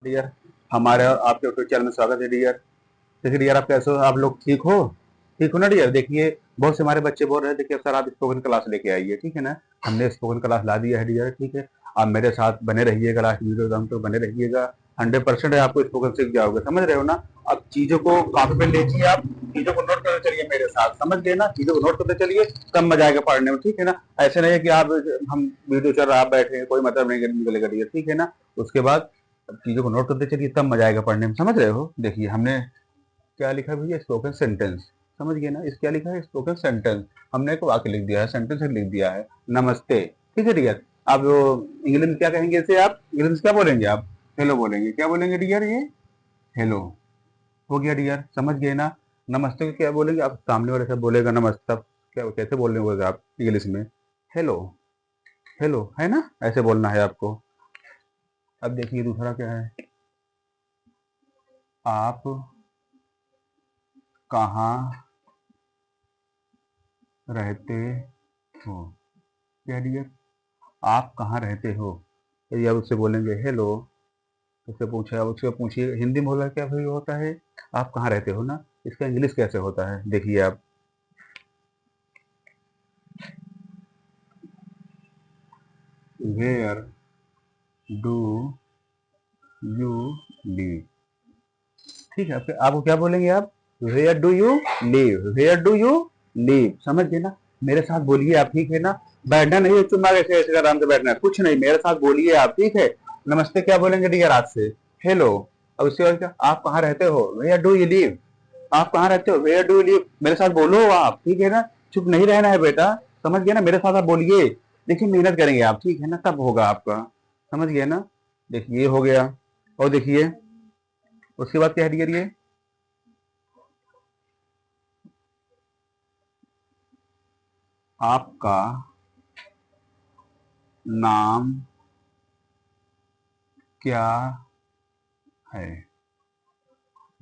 Dear, हमारे और आपके यूट्यूब चैनल में स्वागत है डियर। देखिए डियर, आप कैसे हो? आप लोग ठीक हो? ठीक हो ना डियर? देखिए, बहुत से हमारे बच्चे बोल रहे थे कि सर आप स्पोकन क्लास लेके आइए, ठीक है ना। हमने स्पोकन क्लास ला दिया है डियर, ठीक है। आप मेरे साथ बने रहिएगा, लास्ट वीडियो तक तो बने रहिएगा। 100% है, आपको स्पोकन सीख जाओगे, समझ रहे हो ना। अब चीजों को कॉपी पे लीजिए, आप चीजों को नोट करते चलिए मेरे साथ, समझ गए ना। चीजों को नोट करते चलिए, तब मजा आएगा पढ़ने में, ठीक है ना। ऐसे नहीं है कि आप हम वीडियो चल रहा, आप बैठे हैं, कोई मतलब नहीं निकलेगा डियर, ठीक है ना। उसके बाद चीजों को नोट करते चलिए, तब मजा आएगा पढ़ने में, समझ रहे हो। देखिए हमने क्या लिखा है भैया, स्पोकन सेंटेंस, समझ गए ना। इस क्या लिखा है, स्पोकन सेंटेंस। हमने एक वाक्य लिख दिया है, सेंटेंस लिख दिया है, नमस्ते, ठीक है डियर। आप इंग्लिश में क्या कहेंगे इसे? आप इंग्लिश में क्या बोलेंगे? आप हेलो बोलेंगे। क्या बोलेंगे डियर? ये हेलो हो गया डियर, समझ गए ना। नमस्ते को क्या बोलेंगे? आप सामने वाले से बोलेगा नमस्ते, आप क्या कैसे बोलने होगा आप इंग्लिश में? हेलो, हेलो है ना, ऐसे बोलना है आपको। अब देखिए दूसरा क्या है, आप कहाँ रहते हो? क्या डियर? आप कहाँ रहते हो? तो ये आप उससे बोलेंगे हेलो। उससे पूछा, अब उससे पूछिए हिंदी में बोला क्या भाई होता है, आप कहाँ रहते हो ना। इसका इंग्लिश कैसे होता है देखिए आप, वेयर डू यू लिव, ठीक है। फिर आपको क्या बोलेंगे आप? Where do you live, where do you live, समझ गए ना। मेरे साथ बोलिए आप, ठीक है ना। बैठना नहीं है चुम्मा ऐसे ऐसे आराम से बैठना है, कुछ नहीं, मेरे साथ बोलिए आप, ठीक है। नमस्ते क्या बोलेंगे डियर आपसे? हेलो। अब उसके बाद क्या, आप कहाँ रहते हो? Where do you live. आप कहाँ रहते हो? Where do you live. मेरे साथ बोलो आप, ठीक है ना। चुप नहीं रहना है बेटा, समझ गए ना। मेरे साथ आप बोलिए, देखिए मेहनत करेंगे आप, ठीक है ना, तब होगा आपका, समझ गए ना। देखिए ये हो गया। और देखिए उसके बाद क्या है डियर, ये आपका नाम क्या है?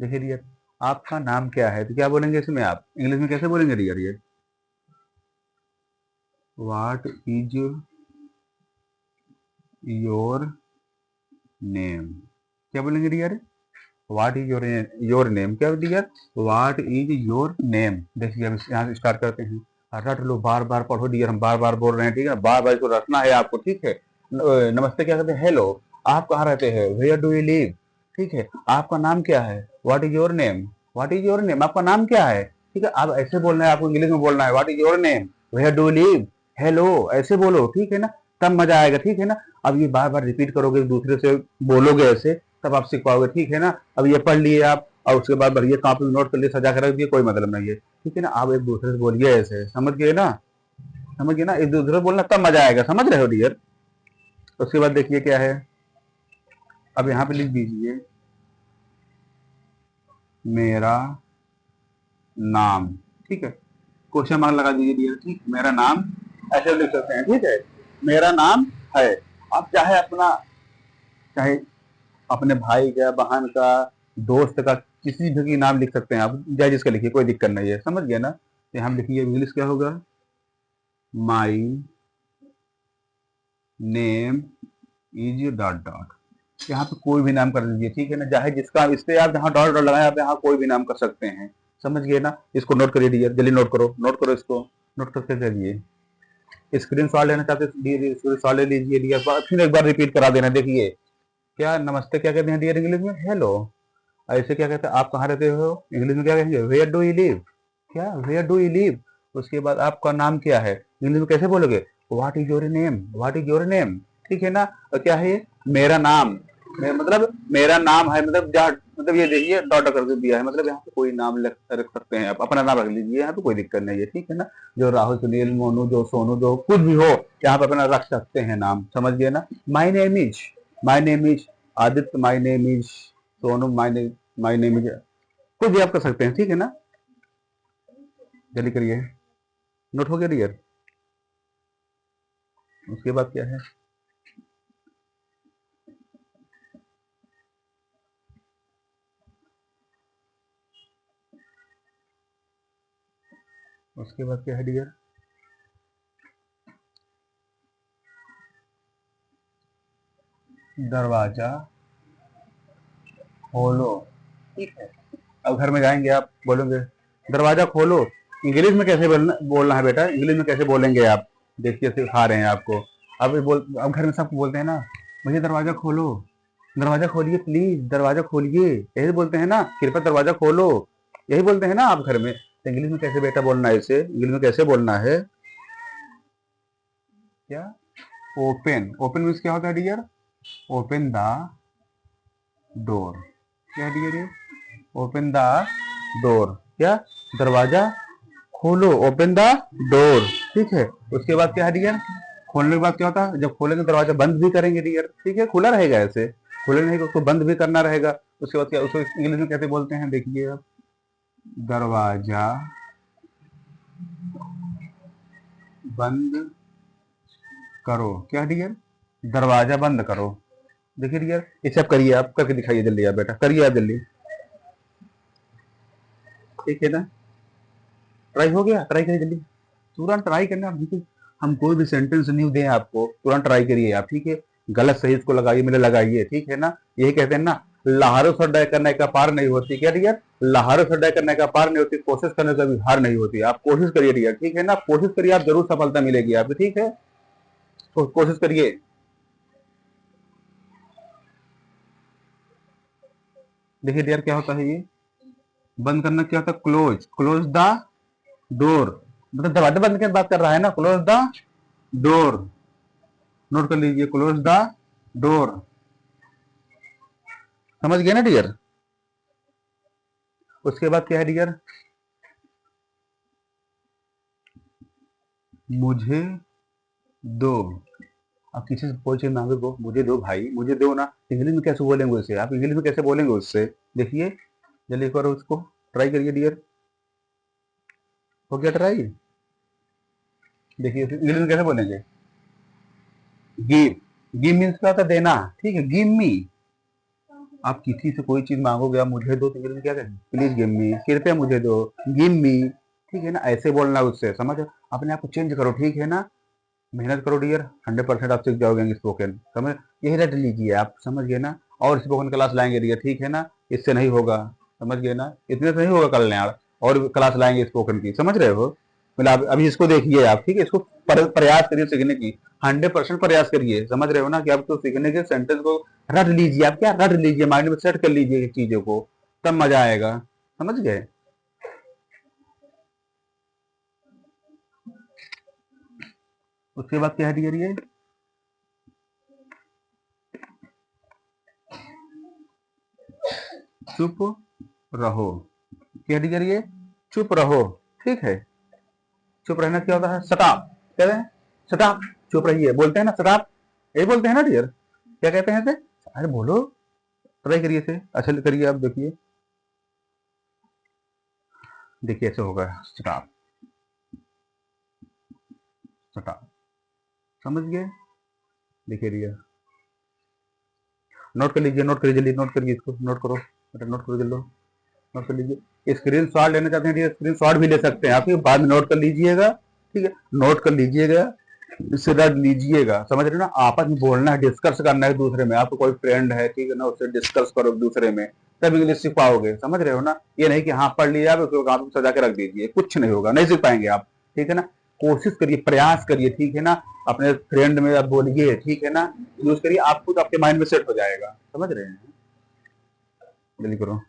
देखिए डियर, आपका नाम क्या है, तो क्या बोलेंगे इसमें? आप इंग्लिश में कैसे बोलेंगे डियर ये? What is your name. क्या बोलेंगे dear? What is your name. क्या dear? What is your name. देखिए अब यहाँ से स्टार्ट करते हैं। रट लो, बार बार पढ़ो डियर, हम बार बार बोल रहे हैं, ठीक है। बार बार इसको रटना है आपको, ठीक है। नमस्ते क्या कहते हैं? हेलो। आप कहाँ रहते हैं? वेयर डू यू लिव, ठीक है। आपका नाम क्या है? What is your name. What is your name, आपका नाम क्या है, ठीक है। आप ऐसे बोलना है, आपको इंग्लिश में बोलना है, what is your name, where do you live, hello, ऐसे बोलो, ठीक है ना। तब मजा आएगा, ठीक है ना। अब ये बार बार रिपीट करोगे, दूसरे से बोलोगे ऐसे, तब आप सीख पाओगे, ठीक है ना। अब ये पढ़ लिए आप, और उसके बाद बढ़िया कॉपी में नोट कर लिए, सजा कर रख दिए, कोई मतलब नहीं है, ठीक है ना। आप एक दूसरे से बोलिए ऐसे, समझ गए ना। समझ गए ना, एक दूसरे से बोलना तब मजा आएगा, समझ रहे हो डियर। उसके बाद देखिए क्या है, अब यहाँ पे लिख दीजिए मेरा नाम, ठीक है। क्वेश्चन मार्क लगा दीजिए डियर, ठीक, मेरा नाम, ऐसे लिख सकते हैं, ठीक है। मेरा नाम है। आप चाहे अपना, चाहे अपने भाई का, बहन का, दोस्त का, किसी भी की नाम लिख सकते हैं आप, चाहे जिसका लिखिए, कोई दिक्कत नहीं है, समझ गए ना। तो यहाँ लिखिए इंग्लिश क्या होगा, my name is dot dot. यहाँ पे कोई भी नाम कर दीजिए, ठीक है ना। चाहे जिसका, इस पे आप जहाँ डॉट डॉट लगाए, आप यहाँ कोई भी नाम कर सकते हैं, समझ गए ना। इसको नोट करिए डियर, जल्दी नोट करो, नोट करो इसको, नोट करके चलिए। स्क्रीन शॉट लेना चाहते हैं स्क्रीन शॉट ले लीजिए डियर, फिर एक बार रिपीट करा देना। देखिए क्या, नमस्ते क्या कहते हैं डियर इंग्लिश में? हेलो। ऐसे क्या कहते हैं, आप कहाँ रहते हो इंग्लिश में क्या कहेंगे? Where do you live. क्या, वेयर डू यू लिव। उसके बाद आपका नाम क्या है, इंग्लिश में कैसे बोलोगे? What is your name, what is your name, ठीक है ना। और क्या है ये? मेरा नाम, मतलब मेरा नाम है, मतलब मतलब ये देखिए डॉट करके दिया है, मतलब यहाँ पे कोई नाम रख सकते हैं, आप अपना नाम रख लीजिए, यहाँ पे कोई दिक्कत नहीं है, ठीक है ना। जो राहुल, सुनील, मोनू, जो सोनू, जो कुछ भी हो, यहाँ पे अपना रख सकते हैं नाम, समझ गए ना। My name is Aditya, my name is Sonu, my name is, कुछ भी आप कर सकते हैं, ठीक है ना। जल्दी करिए, नोट हो गया डियर। उसके बाद क्या है, उसके बाद क्या है डियर, दरवाजा खोलो, ठीक है। अब घर में जाएंगे आप बोलोगे दरवाजा खोलो, इंग्लिश में कैसे बोलना है बेटा, इंग्लिश में कैसे बोलेंगे आप, देखिए सिखा रहे हैं आपको। अब घर में सबको बोलते हैं ना, भैया दरवाजा खोलो, दरवाजा खोलिए प्लीज, दरवाजा खोलिए, यही बोलते हैं ना, कृपया दरवाजा खोलो, यही बोलते हैं ना आप घर में। तो इंग्लिश में कैसे बेटा बोलना है इसे, इंग्लिश में कैसे बोलना है, क्या, ओपन, ओपन मीन्स क्या होता है डियर, ओपन द डोर, क्या डियर ये, ओपन द डोर, क्या, दरवाजा खोलो, ओपन द डोर, ठीक है। उसके बाद क्या है डियर, खोलने के बाद क्या होता है, जब खोलेंगे दरवाजा बंद भी करेंगे डियर, ठीक है, खुला रहेगा ऐसे, खुले नहीं उसको बंद भी करना रहेगा। उसके बाद क्या, उसको इंग्लिश में कैसे बोलते हैं देखिए आप, दरवाजा बंद करो, क्या डियर, दरवाजा बंद करो। देखिए डियर, इसे आप करिए, आप करके दिखाइए जल्दी, आप बेटा करिए आप जल्दी, ठीक है ना, ट्राई हो गया, ट्राई करिए जल्दी, तुरंत ट्राई करना आप, देखिए हम कोई भी सेंटेंस न्यू दें आपको, तुरंत ट्राई करिए आप, ठीक है, गलत सही इसको लगाइए, मेरे लगाइए, ठीक है ना। यही कहते हैं ना, लहारों से डय करने का पार नहीं होती, क्या डियर, लहारों से डय करने का पार नहीं होती, कोशिश करने से भी हार नहीं होती। आप कोशिश करिए डियर, ठीक है ना, कोशिश करिए, आप जरूर सफलता मिलेगी आपको, ठीक है, तो कोशिश करिए। देखिए डियर क्या होता है ये, बंद करना क्या होता है, क्लोज, क्लोज द डोर, मतलब दरवाजा बंद करके बात कर रहा है ना, क्लोज द डोर, नोट कर लीजिए, क्लोज द डोर, समझ गए ना डियर। उसके बाद क्या है डियर, मुझे दो, आप किसी से कोई चीज मांगे को, मुझे दो भाई, मुझे दो ना, इंग्लिश में कैसे बोलेंगे उससे, आप इंग्लिश में कैसे बोलेंगे उससे, देखिए जल्दी करो उसको, ट्राई करिए डियर, हो गया ट्राई, देखिए इंग्लिश में कैसे बोलेंगे, गिव, गिव मीन्स क्या होता है देना, ठीक है, गिव मी, आप किसी से कोई चीज मांगोगे, आप मुझे दो, तो इंग्लिश में क्या कहेंगे, प्लीज गिव मी, कृपया मुझे दो, गिव मी, ठीक है ना, ऐसे बोलना उससे, समझ, अपने आप को चेंज करो, ठीक है ना, मेहनत करो डियर, 100% आप सीख जाओगे इंग्लिश स्पोकन, समझ, यही रट लीजिए आप, समझ गए ना। और स्पोकन क्लास लाएंगे डियर, ठीक है ना, इससे नहीं होगा, समझ गए ना, इतने से नहीं होगा कल्याण, और क्लास लाएंगे स्पोकन की, समझ रहे हो, मतलब अभी इसको देखिए आप, ठीक है, इसको प्रयास करिए सीखने की, 100% प्रयास करिए, समझ रहे हो ना, कि आपको सीखने के सेंटेंस को रट लीजिए, आप क्या रट लीजिए, माइंड में सेट कर लीजिए चीजों को, तब मजा आएगा, समझ गए। उसके बाद क्या है डियर ये, चुप रहो, क्या डियर ये, चुप रहो, ठीक है, चुप रहना क्या होता है, सटाप, कहते हैं सटाप, चुप रहिए, बोलते हैं ना सटाप, यही बोलते हैं ना डियर, क्या कहते हैं इसे, अरे बोलो, ट्राई करिए इसे, अच्छा करिए आप, देखिए, देखिए ऐसे होगा, सटाप, सटाप, समझ गए, देखिए डियर, नोट कर लीजिए, नोट करिए जल्दी, नोट करिए इसको, नोट करो बेटा, नोट करो जल्दी, नोट कर लीजिए, स्क्रीन शॉट लेना चाहते हैं स्क्रीन शॉट भी ले सकते हैं आप, बाद में नोट कर लीजिएगा, ठीक है, नोट कर लीजिएगा, इससे रट लीजिएगा, समझ रहे हो ना, आपस में बोलना है, डिस्कस करना है दूसरे में, आपको कोई फ्रेंड है, ठीक है ना, उससे डिस्कस करो दूसरे में, तब इंग्लिश सीख पाओगे, समझ रहे हो ना, ये नहीं कि हाँ पढ़ लिया आप उसको काम सजा के रख दीजिए, कुछ नहीं होगा, नहीं सीख पाएंगे आप, ठीक है ना, कोशिश करिए, प्रयास करिए, ठीक है ना, अपने फ्रेंड में आप बोलिए, ठीक है ना, यूज करिए, आप खुद आपके माइंड में सेट हो जाएगा, समझ रहे हैं, जल्दी करो।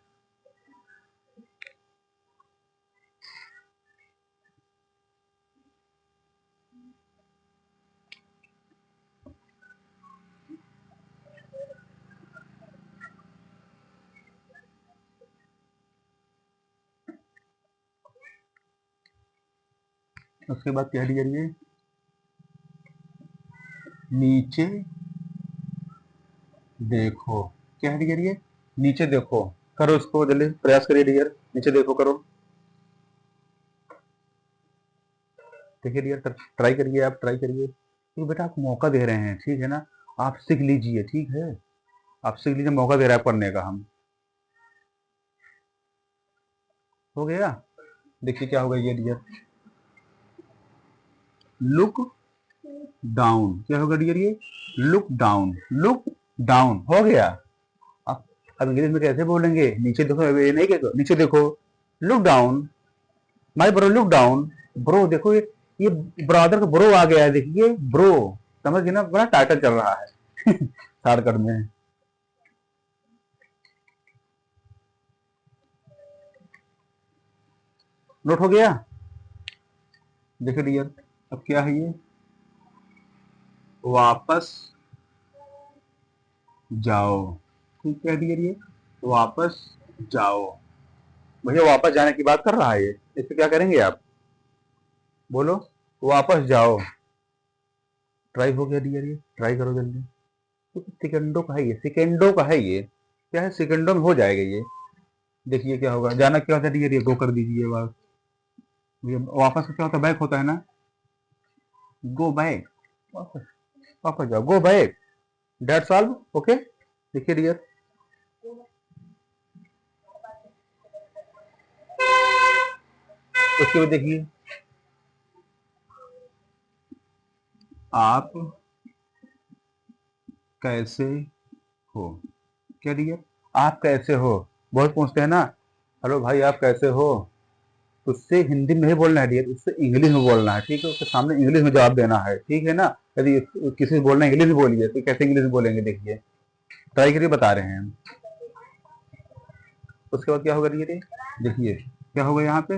उसके बाद क्या करिए, नीचे देखो, क्या करिए, नीचे देखो, करो उसको जल्दी, प्रयास करिए डियर, नीचे देखो करो, देखिए डियर, ट्राई करिए, आप ट्राई करिए, तो बेटा आपको मौका दे रहे हैं, ठीक है ना, आप सीख लीजिए, ठीक है, आप सीख लीजिए, मौका दे रहा है पढ़ने का हम, हो गया, देखिए क्या होगा ये डियर, लुक डाउन, क्या होगा डियर ये, लुक डाउन, लुक डाउन, हो गया, अब अब इंग्लिश में कैसे बोलेंगे? नीचे देखो, ये नहीं कहते, नीचे देखो, look down my bro, look down. Bro देखो, ये ब्रदर का ब्रो आ गया है, देखिए ब्रो, समझ गए ना, बड़ा टाइटल चल रहा है शॉर्टकट में। नोट हो गया? देखो डियर, अब क्या है ये, वापस जाओ। ठीक है डियर, ये वापस जाओ। भैया वापस जाने की बात कर रहा है ये, इससे क्या करेंगे आप? बोलो, वापस जाओ। ट्राई हो गया डियर, ये ट्राई करो जल्दी। तो सेकंडों का है ये, सेकंडों का है ये, क्या है, सेकंडों में हो जाएगा ये। देखिए क्या होगा, जाना क्या होता है डियर, ये गो कर दीजिए बस। ये वापस का क्या होता है, बैक होता है ना, गो बैक, वापस, वापस जाओ, go back, that's all. Okay, देखिए डियर, उसके बाद देखिए, आप कैसे हो। क्या डियर, आप कैसे हो, बहुत पूछते हैं ना, हेलो भाई आप कैसे हो, उससे हिंदी में नहीं बोलना है डियर, उससे इंग्लिश में बोलना है, ठीक है, उसके सामने इंग्लिश में जवाब देना है, ठीक है ना। यदि किसी से बोलना है इंग्लिश में बोलिए, तो कैसे इंग्लिश में बोलेंगे, देखिए ट्राई करिए, बता रहे हैं हम। उसके बाद क्या होगा डियर, देखिए क्या होगा यहाँ पे,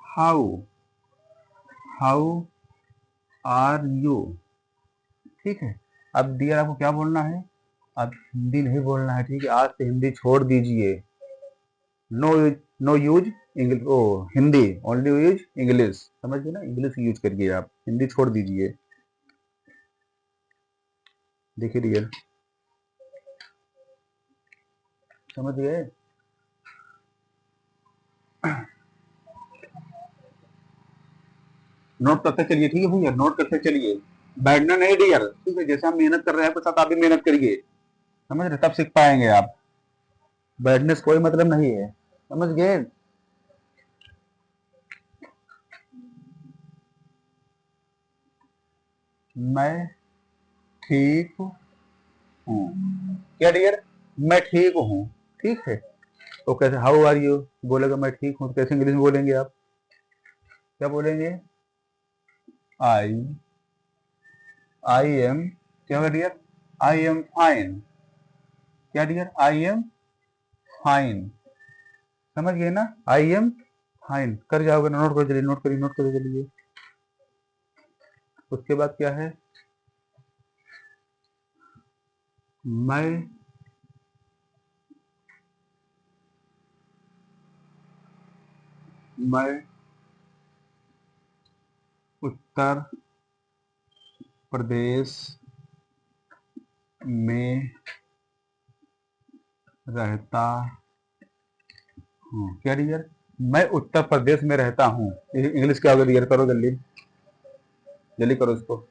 हाउ, हाउ आर यू। ठीक है, अब डियर आपको क्या बोलना है, अब हिंदी नहीं बोलना है, ठीक है, आज से हिंदी छोड़ दीजिए। No use, no use English, oh Hindi, only use English, समझ गए ना, इंग्लिश यूज करिए आप, हिंदी छोड़ दीजिए। देखिए डियर, समझ गए? नोट करते चलिए, ठीक है भैया, नोट करते चलिए, बैठना नहीं डियर, ठीक है, जैसे हम मेहनत कर रहे हैं आपके साथ, आप भी मेहनत करिए, समझ रहे, तब सीख पाएंगे आप, बैठने से कोई मतलब नहीं है, समझ गए? मैं ठीक हूँ। क्या डियर, मैं ठीक हूँ, ठीक है। तो कैसे, हाउ आर यू बोलेगा, मैं ठीक हूँ, तो कैसे इंग्लिश में बोलेंगे आप, क्या बोलेंगे, आई, आई एम, क्या होगा डियर, आई एम फाइन। क्या डियर, आई एम फाइन, समझ गए ना, आई एम फाइन, कर जाओगे ना, नोट करो चलिए, नोट करिए, नोट करो चलिए। उसके बाद क्या है, मैं मैं उत्तर प्रदेश में रहता हूँ। क्या डियर, मैं उत्तर प्रदेश में रहता हूँ, इंग्लिश क्या होगा डियर, करो जल्दी, जल्दी करो इसको,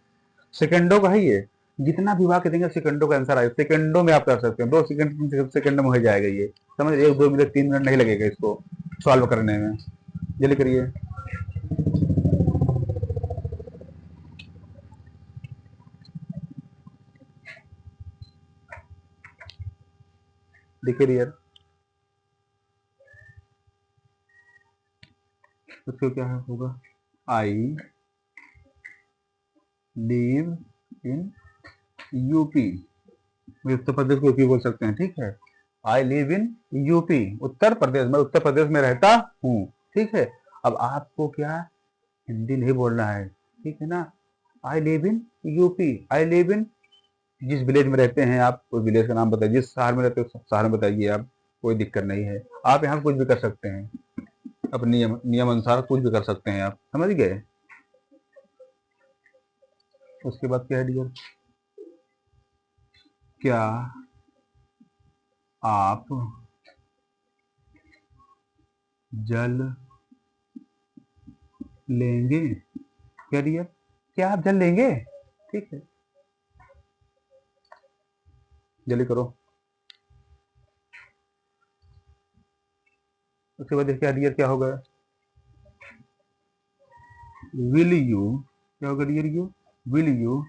सेकंडों का है ये, जितना भी वाक्य देंगे सेकंडों का आंसर आएगा, सेकंडों में आप कर सकते हैं, 2 सेकंड 3 सेकंड में हो जाएगा ये, समझ, 1 2 मिनट 3 मिनट नहीं लगेगा इसको सॉल्व करने में, जल्दी करिए। देखिए डियर, उसको क्या होगा, I live in UP, Uttar Pradesh को यूपी बोल सकते हैं, ठीक है, I live in UP, Uttar Pradesh, मैं उत्तर प्रदेश में रहता हूँ, ठीक है। अब आपको क्या, हिंदी नहीं बोलना है, ठीक है ना, I live in UP, I live in, जिस विलेज में रहते हैं आप, कोई विलेज का नाम बताइए, जिस शहर में रहते हो शहर में बताइए आप, कोई दिक्कत नहीं है, आप यहाँ कुछ भी कर सकते हैं, अपने नियम अनुसार कुछ भी कर सकते हैं आप, समझ गए? उसके बाद क्या है डियर, क्या आप जल लेंगे। क्या डियर, क्या आप जल लेंगे, ठीक है, जल्दी करो। उसके बाद देखिए डियर क्या होगा, विल यू, क्या होगा dear, you, will you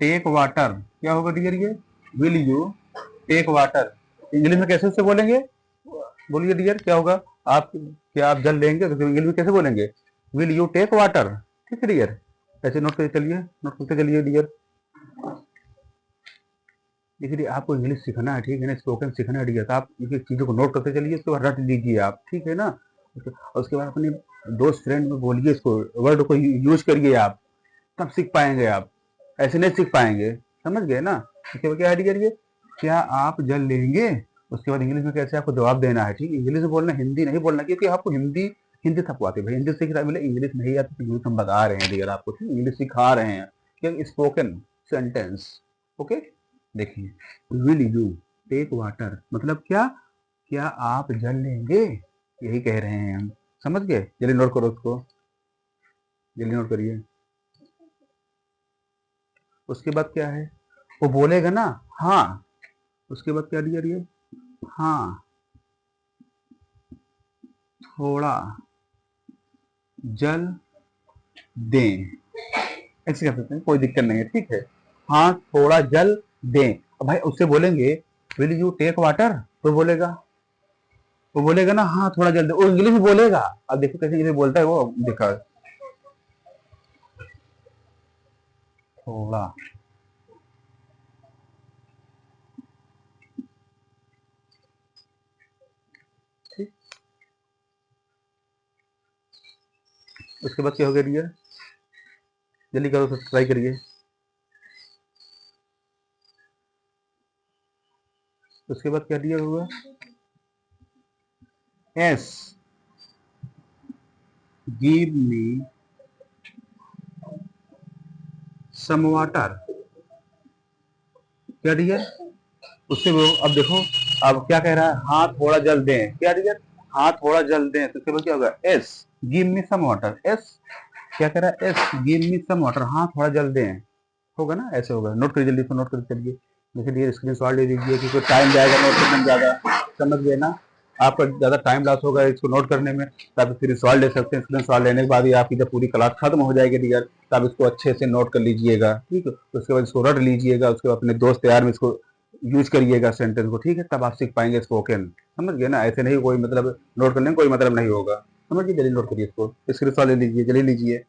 take water, क्या होगा डियर ये, will you take water, English में कैसे उससे बोलेंगे? बोलिए डियर, क्या होगा? आप क्या आप जल लेंगे? तो इंग्लिश में कैसे बोलेंगे? Will you take water? ठीक है डियर, ऐसे नोट करते चलिए, नोट करते चलिए डियर। देखिए आपको इंग्लिश सीखना है, ठीक है ना, स्पोकन सीखना है डियर, तो आप ये चीज़ों को नोट करते चलिए, उसके बाद रट लीजिए आप, ठीक है ना। और उसके बाद अपने दोस्त फ्रेंड में बोलिए, इसको वर्ड को यूज करिए आप, तब सीख पाएंगे आप, ऐसे नहीं सीख पाएंगे। समझ गए ना? उसके बाद क्या ऐड करिए, क्या आप जल लेंगे? उसके बाद इंग्लिश में कैसे आपको जवाब देना है, ठीक है, इंग्लिश में बोलना, हिंदी नहीं बोलना, क्योंकि आपको हिंदी हिंदी थपवाते भाई, हिंदी सीख रहा है, बोले इंग्लिश नहीं आती तो इंग्लिश हम बता रहे हैं डियर आपको, ठीक, इंग्लिश सिखा रहे हैं, क्या स्पोकन सेंटेंस। ओके, देखिए, विल यू टेक वाटर मतलब क्या आप जल लेंगे, यही कह रहे हैं हम। समझ गए? जल्दी नोट करो उसको, जल्दी नोट करिए। उसके बाद क्या है, वो बोलेगा ना हाँ, उसके बाद क्या दिया ये, हाँ थोड़ा जल दें, ऐसे कर सकते हैं, कोई दिक्कत नहीं है, ठीक है। हाँ थोड़ा जल दें। अब भाई उससे बोलेंगे विल यू टेक वाटर, तो बोलेगा, वो बोलेगा ना हाँ थोड़ा जल दे, वो इंग्लिश में बोलेगा। अब देखो कैसे इंग्लिश बोलता है वो, देखा, थोड़ा, ठीक। उसके बाद क्या हो गया डियर, जल्दी करो, ट्राई करिए। उसके बाद क्या दिया हुआ, yes give me some water, क्या डियर, उससे वो, अब देखो, अब क्या कह रहा है, हाँ थोड़ा जल दें, क्या डियर, हाँ थोड़ा जल दें, तो उसके बाद क्या होगा, yes give me some water, yes क्या कह रहा है, yes give me some water, हाँ थोड़ा जल दें, होगा ना, ऐसे होगा। नोट करिए जल्दी से, नोट करके चलिए, देखिए स्क्रीन शॉट ले लीजिए, क्योंकि टाइम जाएगा नोट करने में ज़्यादा, समझ गए ना, आपका ज़्यादा टाइम लॉस होगा इसको नोट करने में, तो आप स्क्रीन शॉट ले सकते हैं, स्क्रीन शॉट लेने के बाद ही आपकी जब पूरी क्लास खत्म हो जाएगी डियर, तो आप इसको अच्छे से नोट कर लीजिएगा, ठीक है, उसके बाद इसको रट लीजिएगा, उसके बाद अपने दोस्त यार में इसको यूज करिएगा सेंटेंस को, ठीक है, तब आप सीख पाएंगे स्पोकन। समझ गए ना? ऐसे नहीं, कोई मतलब नोट करने में कोई मतलब नहीं होगा। समझिए, जल्दी नोट करिए इसको, स्क्रीन शॉट ले लीजिए, जल्दी लीजिए।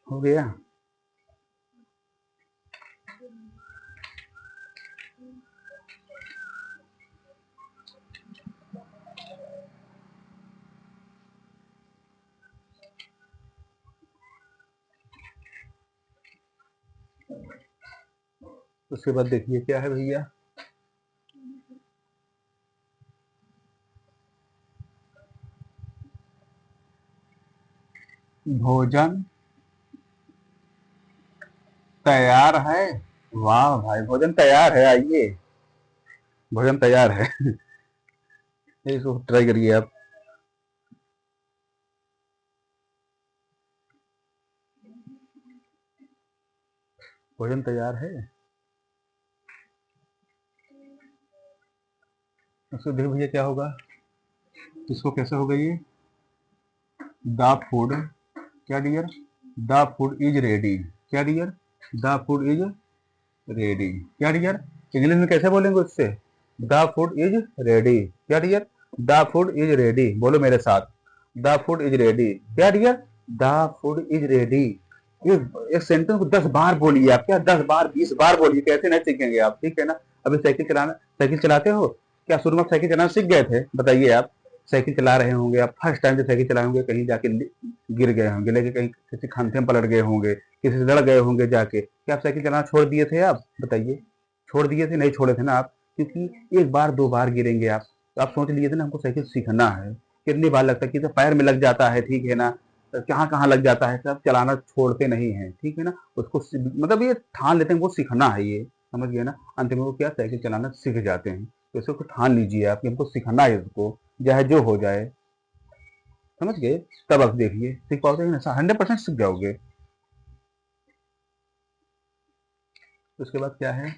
हो गया? उसके बाद देखिए क्या है भैया, भोजन तैयार है। वाह भाई, भोजन तैयार है, आइए, भोजन तैयार है। इसको ट्राई करिए आप। भोजन तैयार है, उसको देखो भैया क्या होगा, इसको कैसे होगा ये, द फूड, क्या dear, the food is ready, क्या dear, the food is ready, क्या डियर, इंग्लिश में कैसे बोलेंगे उससे, द फूड इज रेडी, क्या dear, the food is ready, बोलो मेरे साथ, द फूड इज रेडी, क्या dear, the food is ready. ये एक सेंटेंस को 10 बार बोलिए आप, क्या 10 बार 20 बार बोलिए, कैसे नहीं सीखेंगे आप, ठीक है ना। अभी साइकिल चलाते हो क्या, शुरू में साइकिल चलाना सीख गए थे, बताइए आप, साइकिल चला रहे होंगे आप, फर्स्ट टाइम जब साइकिल चलाए होंगे, कहीं जाके गिर गए होंगे, लेकिन कहीं किसी खांचे में पलट गए होंगे, किसी से लड़ गए होंगे जाके, क्या आप साइकिल चलाना छोड़ दिए थे आप, बताइए, छोड़ दिए थे? नहीं छोड़े थे ना आप, क्योंकि एक बार दो बार गिरेंगे आप, तो आप सोच लिए थे ना हमको साइकिल सीखना है, कितनी बार लगता है कि तो पैर में लग जाता है, ठीक है ना, कहाँ कहाँ लग जाता है, सब चलाना छोड़ते नहीं है, ठीक है ना, उसको मतलब ये ठान लेते हैं वो सीखना है ये, समझ गए ना, अंत में वो क्या साइकिल चलाना सीख जाते हैं, तो इसको ठान लीजिए आप कि हमको सीखना है इसको, चाहे जो हो जाए, समझ गए, तब आप देखिए सीख पाओगे ना, 100% सीख जाओगे। उसके बाद क्या है,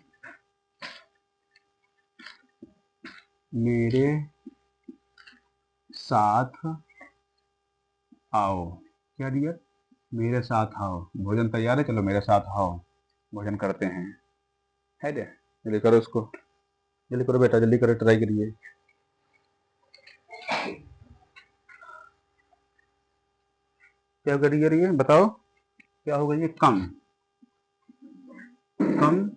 मेरे साथ आओ, क्या डियर, मेरे साथ आओ, भोजन तैयार है, चलो मेरे साथ आओ, भोजन करते हैं, है दे। जल्दी करो इसको, जल्दी करो बेटा, जल्दी करो, ट्राई करिए। क्या करिए रही है बताओ, क्या होगा ये? कम, कम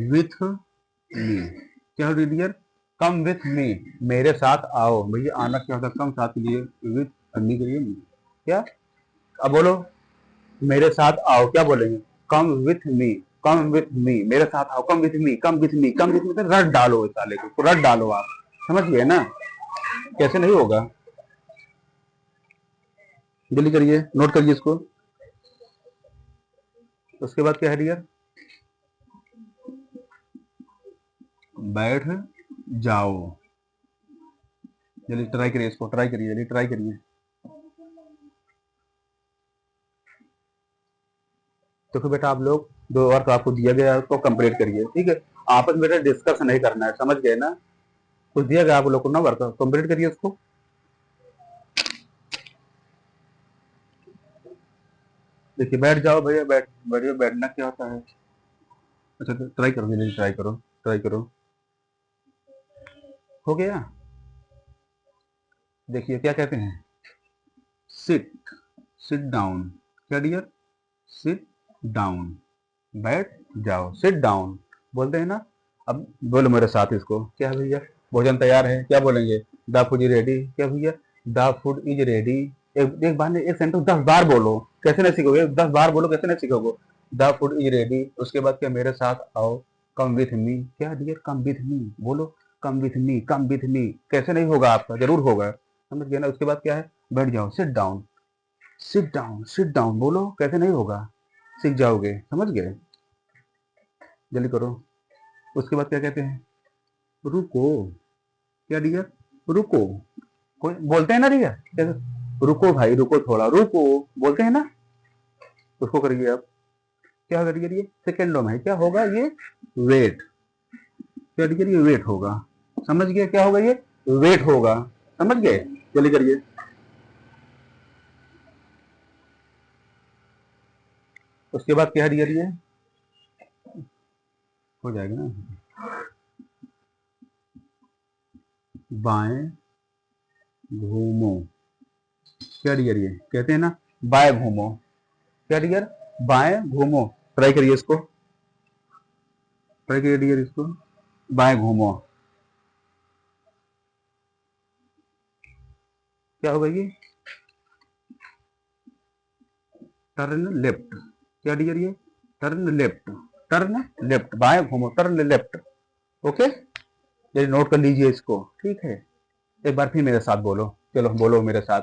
विथ मी। क्या हो डियर? कम विथ मी, मेरे साथ आओ। भैया आना क्या होता है? कम साथ के लिए विथ मी के लिए क्या? अब बोलो, मेरे साथ आओ, क्या बोलेंगे? कम विथ मी, कम विथ मी, मेरे साथ आओ, कम with me, come with me, come with मी, रट डालो इस साले को, रट डालो आप, समझ गए ना? कैसे नहीं होगा? जल्दी करिए, नोट करिए इसको। उसके बाद क्या है डियर? बैठ जाओ। जल्दी ट्राई करिए इसको, ट्राई करिए, जल्दी ट्राई करिए। तो फिर बेटा आप लोग दो वर्क आपको दिया गया है, उसको कंप्लीट करिए, ठीक है? आपस में बेटा डिस्कस नहीं करना है, समझ गए ना? कुछ दिया गया आप लोग को ना, वर्क कंप्लीट करिए उसको। देखिए बैठ जाओ भैया, बैठिए, बैठना क्या होता है? अच्छा तो ट्राई करो, जल्दी ट्राई करो, ट्राई करो। हो गया? देखिए क्या कहते हैं, सिट, सिट डाउन। क्या डियर? सिट डाउन, बैठ जाओ, सिट डाउन बोलते हैं ना। अब बोलो मेरे साथ इसको, क्या भैया? भोजन तैयार है, क्या बोलेंगे? The food is ready. क्या भैया? The food is ready. एक बार एक सेंटेंस 10 बार बोलो, कैसे नहीं सीखोगे? 10 बार बोलो, कैसे नहीं सीखोगे? द फूड इज रेडी, उसके बाद क्या? मेरे साथ आओ, कम विथ मी। क्या डियर? कम विथ मी बोलो, कम विथ मी, कम विथ मी। कैसे नहीं होगा आपका? जरूर होगा, समझ गए ना? उसके बाद क्या है? बैठ जाओ, sit down, sit down, sit down बोलो, कैसे नहीं होगा? सीख जाओगे, समझ गए? जल्दी करो। उसके बाद क्या कहते हैं? रुको। क्या डियर? रुको। कोई बोलते हैं ना डियर, कैसे? रुको भाई, रुको थोड़ा, रुको बोलते हैं ना, उसको करिए आप। क्या करिए? ये सेकेंडों में है, क्या होगा ये? वेट। क्या डियर? ये वेट होगा, समझ गए? क्या होगा ये? वेट होगा, समझ गए? जल्दी करिए। उसके बाद क्या डियर? ये हो जाएगा ना, बाएं घूमो। क्या डियर? ये कहते हैं ना, बाएं घूमो। क्या डियर? बाएं घूमो। ट्राई करिए इसको, ट्राई करिए डियर इसको, बाएं घूमो। क्या होगा ये? Turn left. क्या डियर? ये टर्न लेफ्ट, टर्न लेफ्ट, बाएं घूमो, टर्न लेफ्ट। ओके, ये नोट कर लीजिए इसको, ठीक है? एक बार फिर मेरे साथ बोलो, चलो बोलो मेरे साथ।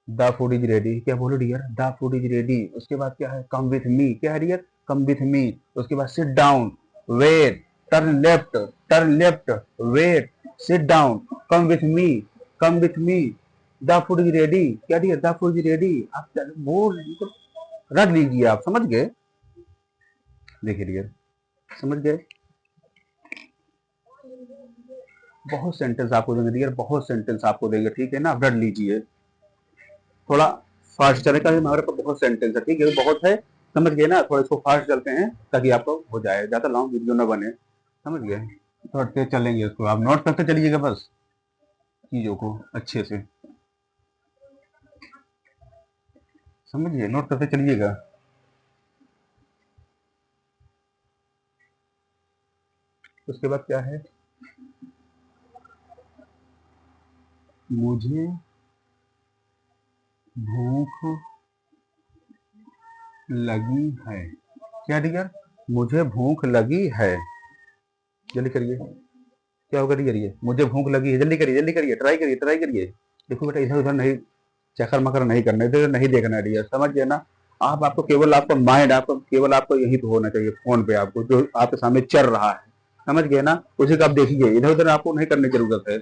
The food is ready. क्या बोलो dear? The food is ready. उसके बाद क्या है? Come with me. क्या है डियर? Come with me. उसके बाद sit down, wait, turn left, turn left, wait, sit down, come with me, come with me, the food is ready. क्या dear? The food is ready. आप बोल रख लीजिए, आप समझ गए? देखिए डियर, समझ गए? बहुत सेंटेंस आपको देंगे डियर, बहुत सेंटेंस आपको देंगे, ठीक है ना? रट लीजिए, थोड़ा फास्ट चलेगा, हमारे पास बहुत सेंटेंस है, ठीक है? बहुत है, समझ गए ना? थोड़ा इसको फास्ट चलते हैं ताकि आपको हो जाए, ज्यादा लॉन्ग वीडियो ना बने, समझ गए? थोड़ा तेज चलेंगे इसको, आप नोट करते चलिएगा बस चीजों को अच्छे से, समझिए? नोट करते चलिएगा। उसके बाद क्या है? मुझे भूख लगी है। क्या डियर? मुझे भूख लगी है। जल्दी करिए, क्या होगा डियर? ये मुझे भूख लगी है, जल्दी करिए, जल्दी करिए, ट्राई करिए, ट्राई करिए। देखो बेटा, इधर उधर नहीं चक्कर मकर नहीं करना, इधर नहीं देखना है डियर, समझ गए ना? आप आपको केवल आपका माइंड, आपको केवल आपको यही पे होना चाहिए, फोन पे आपको जो आपके सामने चल रहा है, समझ गए ना? उसी का आप देखिए, इधर उधर आपको नहीं करने की जरूरत है।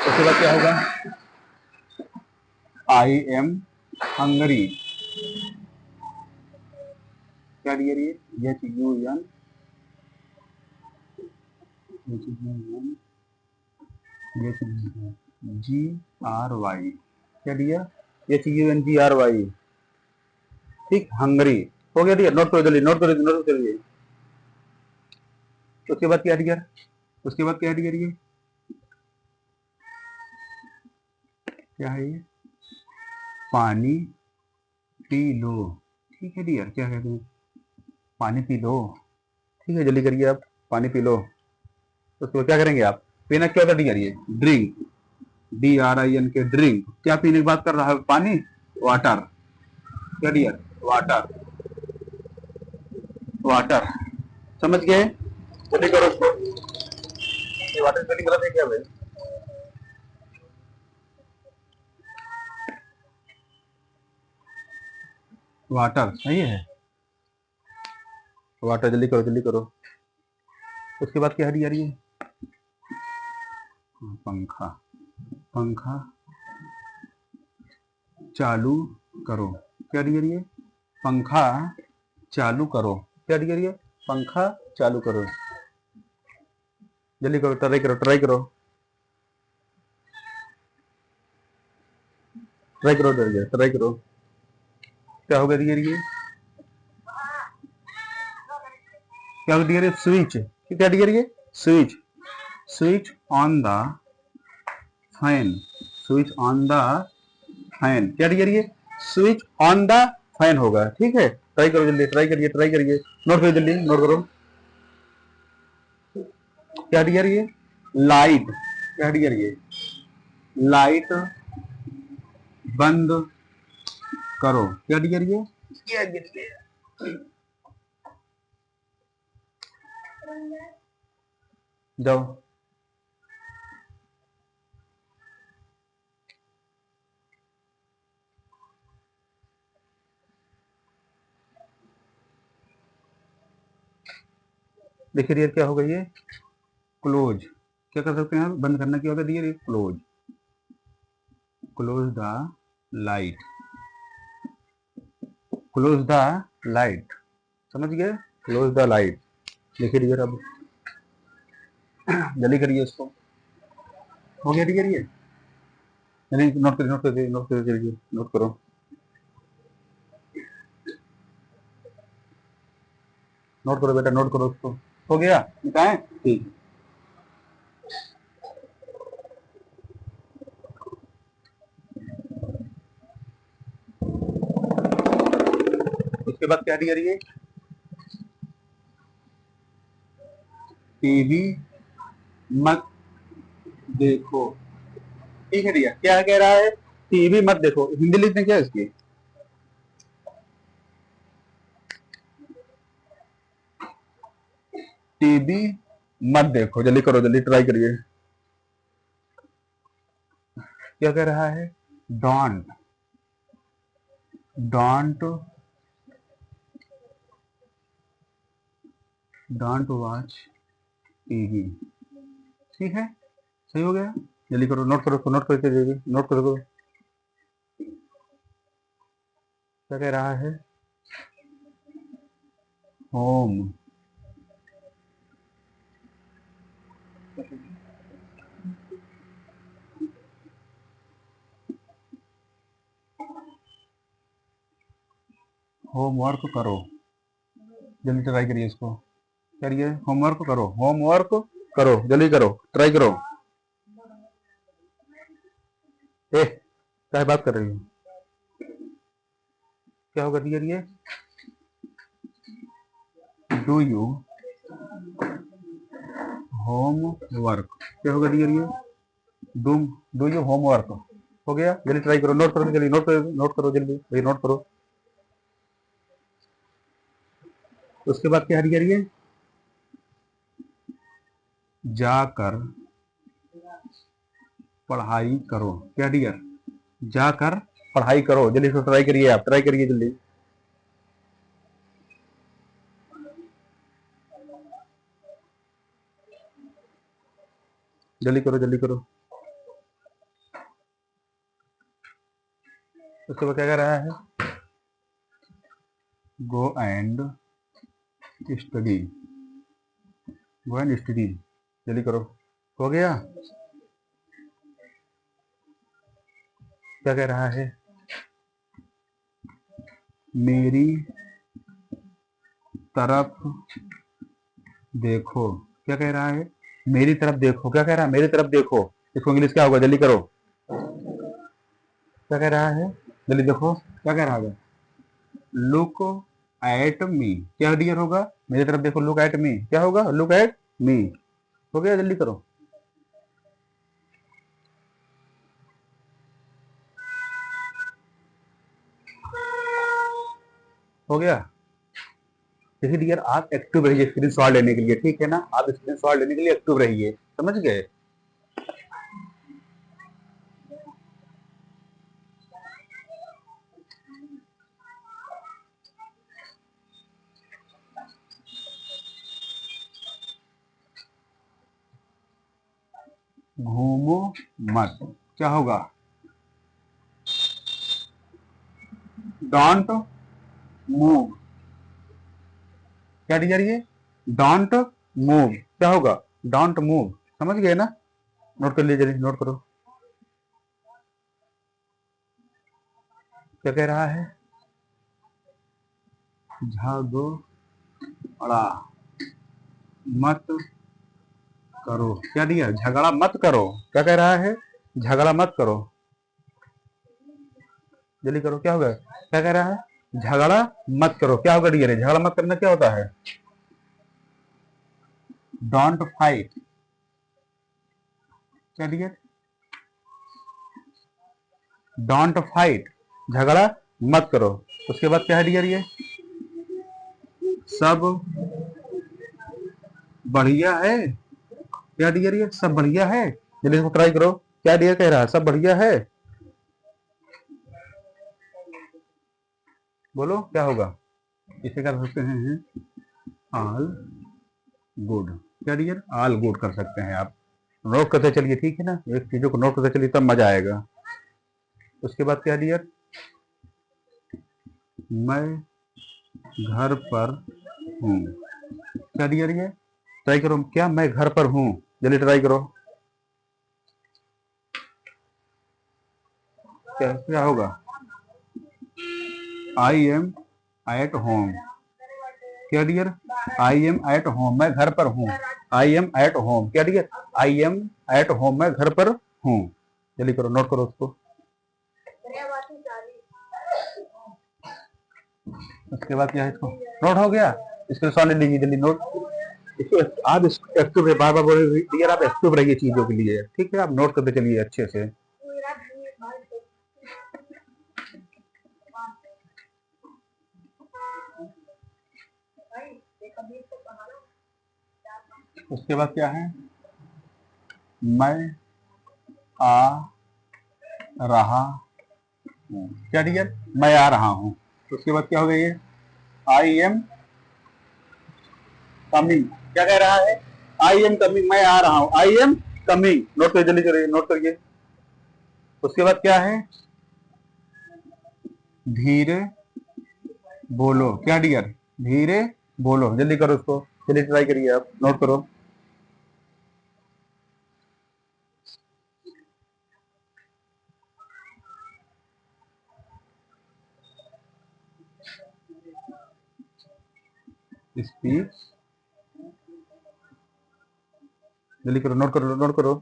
उसके बाद क्या होगा? I am hungry. क्या डियर? ये H U N, G R Y. क्या dear? H U N G R Y. ठीक, हंगरी। हो गया डियर, नोट करो जल्दी, नोट करो, नोट करिए। उसके बाद क्या डियर, उसके बाद क्या डियर, ये क्या है, ये पानी पी लो। ठीक है डियर, क्या कहते हैं, पानी पी लो। ठीक है, जल्दी करिए आप, पानी पी लो। तो उसको क्या करेंगे आप, पीना क्या होता है डियर, ये ड्रिंक, DRIN के ड्रिंक, क्या पीने की बात कर रहा है, पानी, वाटर, क्या डियर, वाटर, वाटर, समझ गए, जल्दी करो उसको, ये वाटर स्पेलिंग गलत है क्या भाई, वाटर सही है, वाटर, जल्दी करो, जल्दी करो। उसके बाद क्या है डियर, ये पंखा, पंखा चालू करो, क्या डियर, ये पंखा चालू करो, क्या डियर, ये पंखा चालू करो। जल्दी करो, ट्राई करो, ट्राई करो, ट्राई करो डियर, ट्राई करो। क्या होगा डियर, ये क्या होगा डियर, स्विच, क्या डियर, ये switch, switch on the fan, switch on the fan, क्या डियर, ये स्विच ऑन द फैन होगा। ठीक है, ट्राई करो जल्दी, ट्राई करिए, ट्राई करिए, नोट करो जल्दी, नोट करो। क्या डियर, ये लाइट, क्या डियर, ये लाइट बंद करो, क्या डियर, ये क्या डियर, जाओ। देखिए डियर, क्या होगा, ये क्लोज, क्या कर सकते हैं आप, बंद करना क्या होगा डियर, ये close, close the light, close the light, समझ गए, क्लोज द लाइट। देखिए डियर, अब जल्दी करिए इसको, हो गया डियर, ये नहीं, नोट करिए, नोट करिए, नोट करिए, नोट करो, नोट करो बेटा, नोट करो उसको, हो गया, बताएं, ठीक। उसके बाद क्या डियर, ये टीवी मत देखो। ठीक है डियर, क्या कह रहा है, टीवी मत देखो, हिंदी लिखने क्या है इसकी, टीवी मत देखो, जल्दी करो, जल्दी ट्राई करिए। क्या कह रहा है, don't, don't, don't watch TV. ठीक है, सही हो गया, जल्दी करो, नोट करो, नोट करके देखिए, नोट करो, क्या कह रहा है, होम, होमवर्क करो, जल्दी ट्राई करिए इसको, करिए, होमवर्क करो, होमवर्क करो, जल्दी करो, ट्राई करो। ए, क्या बात कर रही हो, क्या होगा डियर, ये डू यू होमवर्क, क्या होगा डियर, ये डू, डू यू होमवर्क, हो गया, जल्दी ट्राई करो, नोट करो जल्दी, नोट करो, नोट करो जल्दी, ये नोट करो। उसके बाद क्या डियर, ये जाकर पढ़ाई करो, क्या डियर, जाकर पढ़ाई करो, जल्दी से ट्राई करिए, आप ट्राई करिए जल्दी, जल्दी करो, जल्दी करो। उसके बाद क्या कह रहा है, go and study, go and study, जल्दी करो, हो गया, क्या कह रहा है, मेरी तरफ देखो। क्या कह रहा है? मेरी तरफ देखो। क्या कह रहा है? मेरी तरफ देखो। इसको इंग्लिश क्या होगा? जल्दी करो। क्या कह रहा है? जल्दी देखो। क्या कह रहा है? Look at me. क्या डियर होगा? मेरी तरफ देखो, लुक एट मी। क्या होगा? Look at me. हो गया? जल्दी करो। हो गया? देखिए डियर, आप एक्टिव रहिए स्क्रीन शॉट लेने के लिए, ठीक है ना? आप स्क्रीन शॉट लेने के लिए एक्टिव रहिए, समझ गए? घूमो मत। क्या होगा? Don't move. क्या डियर ये? Don't move. क्या होगा? Don't move. समझ गए ना? नोट कर लीजिए, नोट करो। क्या कह रहा है? झगड़ा मत करो। क्या दिया? झगड़ा मत करो। क्या कह रहा है? झगड़ा मत करो। जल्दी करो। क्या होगा? क्या कह रहा है? झगड़ा मत करो। क्या होगा डियर? झगड़ा मत करना क्या होता है? Don't fight. क्या डियर? Don't fight. झगड़ा मत करो। उसके बाद क्या है डियर? ये सब बढ़िया है। क्या डियर? ये सब बढ़िया है। जल्दी इसको ट्राई करो। क्या डियर कह रहा है? सब बढ़िया है। बोलो क्या होगा? इसे कर सकते हैं ऑल गुड। क्या डियर? ऑल गुड कर सकते हैं आप। नोट करते चलिए, ठीक है ना? एक चीजों को नोट करते चलिए, तब मजा आएगा। उसके बाद क्या डियर? मैं घर पर हूँ। क्या डियर? ये ट्राई करो। क्या? मैं घर पर हूँ। जल्दी ट्राई करो। क्या क्या होगा? I am at home. क्या dear? I am at home. मैं घर पर हूँ। I am at home. क्या dear? I am at home. मैं घर पर हूँ। जल्दी करो, नोट करो उसको। उसके बाद क्या है? इसको नोट हो गया? इसके सामने लीजिए, जल्दी नोट। इसको आप एक्टिव रहिए, बार बार बोले डियर, आप एक्टिव रहिए चीजों के लिए, ठीक है? आप नोट करते चलिए अच्छे से। उसके बाद क्या है? मैं आ रहा हूँ। क्या डियर? मैं आ रहा हूँ। उसके बाद क्या हो गया? ये आई एम कमिंग। क्या कह रहा है? I am coming. मैं आ रहा हूँ। I am coming. नोट करिए, जल्दी करिए, नोट करिए। उसके बाद क्या है? धीरे बोलो। क्या डियर? धीरे बोलो। जल्दी करो उसको। जल्दी ट्राई करिए, आप नोट करो। स्पीक। जल्दी करो, नोट करो, नोट करो।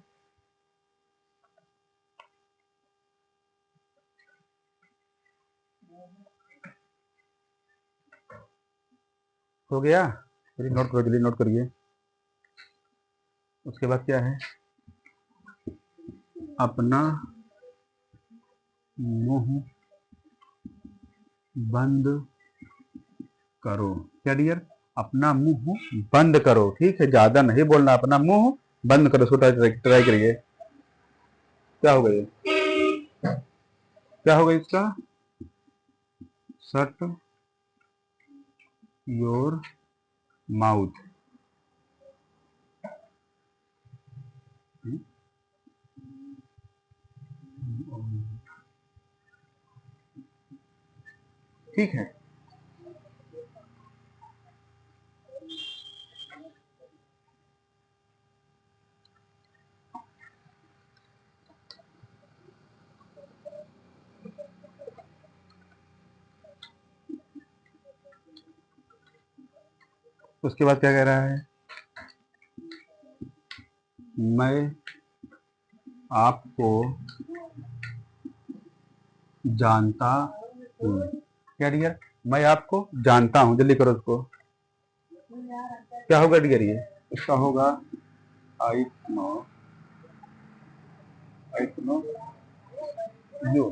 हो गया? जल्दी नोट करो, जल्दी नोट करिए। उसके बाद क्या है? अपना मुंह बंद करो। क्या डियर? अपना मुंह बंद करो। ठीक है, ज्यादा नहीं बोलना, अपना मुंह बंद करो। उसको ट्राई करिए। क्या होगा ये? क्या होगा इसका? Shut your mouth. ठीक है। उसके बाद क्या कह रहा है, मैं आपको जानता हूँ। क्या डियर, मैं आपको जानता हूँ, जल्दी करो उसको। क्या होगा डियर, ये इसका होगा I know, I know you.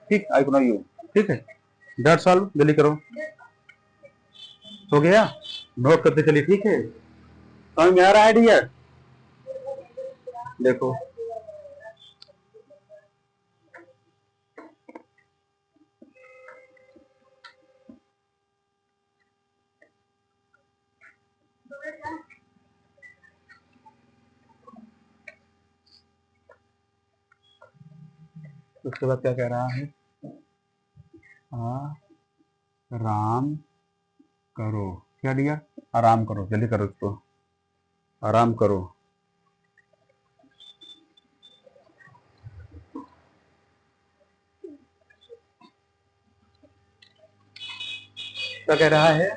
ठीक, आई नो यू। ठीक है, दैट्स ऑल, जल्दी करो। हो गया, नोट करते चलिए। ठीक है, समझ में आ रहा है डियर? देखो, उसके बाद क्या कह रहा है, आराम करो। क्या डियर, आराम करो, जल्दी करो उसको, आराम करो। क्या कह रहा है,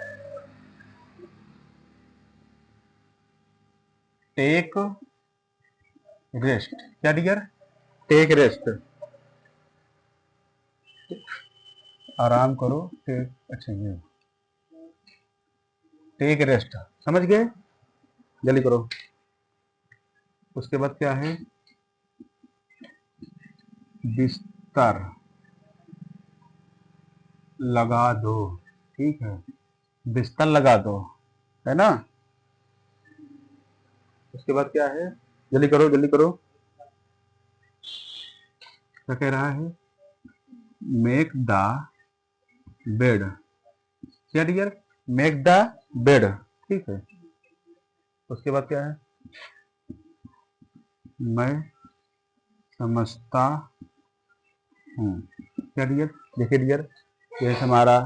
टेक रेस्ट। क्या डियर, टेक रेस्ट, आराम करो। टेक, अच्छा ये टेक रेस्ट, समझ गए? जल्दी करो। उसके बाद क्या है, बिस्तर लगा दो। ठीक है, बिस्तर लगा दो, है ना? उसके बाद क्या है, जल्दी करो जल्दी करो। क्या कह रहा है, मेक द बेड। क्या डियर, मेक द बेड। ठीक है, उसके बाद क्या है, मैं समझता हूँ। क्या डियर, देखिए डियर, ये हमारा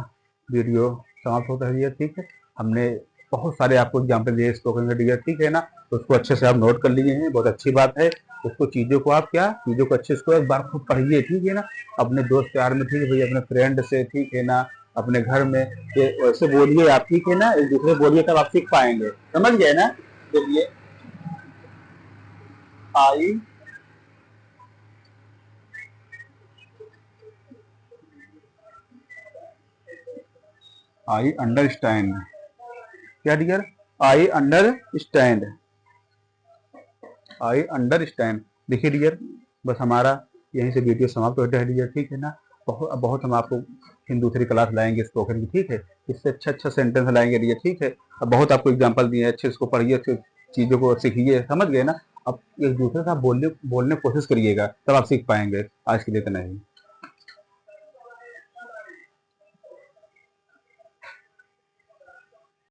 वीडियो समाप्त होता है डियर। ठीक है, हमने बहुत सारे आपको एग्जाम्पल दिए स्पोकन के डियर। ठीक है ना, तो उसको अच्छे से आप नोट कर लिए हैं, बहुत अच्छी बात है। उसको चीज़ों को आप क्या, चीज़ों को अच्छे से एक बार खुद पढ़िए। ठीक है ना, अपने दोस्त यार में, ठीक है भैया, अपने फ्रेंड से, ठीक है ना, अपने घर में ये वैसे बोलिए आप। ठीक है ना, एक दूसरे बोलिए, तब आप सीख पाएंगे। समझ गए ना? देखिए, आई आई अंडरस्टैंड। क्या dear, I understand, I understand. देखिए डियर, बस हमारा यहीं से वीडियो समाप्त होता है डियर। ठीक है ना, बहुत बहुत हम आपको इन दूसरी क्लास लाएंगे स्पोकन की। ठीक है, इससे अच्छा अच्छा सेंटेंस लाएंगे डियर। ठीक है, अब बहुत आपको एग्जांपल दिए हैं, अच्छे इसको पढ़िए, अच्छे चीज़ों को सीखिए। समझ गए ना? अब एक दूसरे से आप बोलने बोलने की कोशिश करिएगा, तब आप सीख पाएंगे। आज के लिए इतना ही।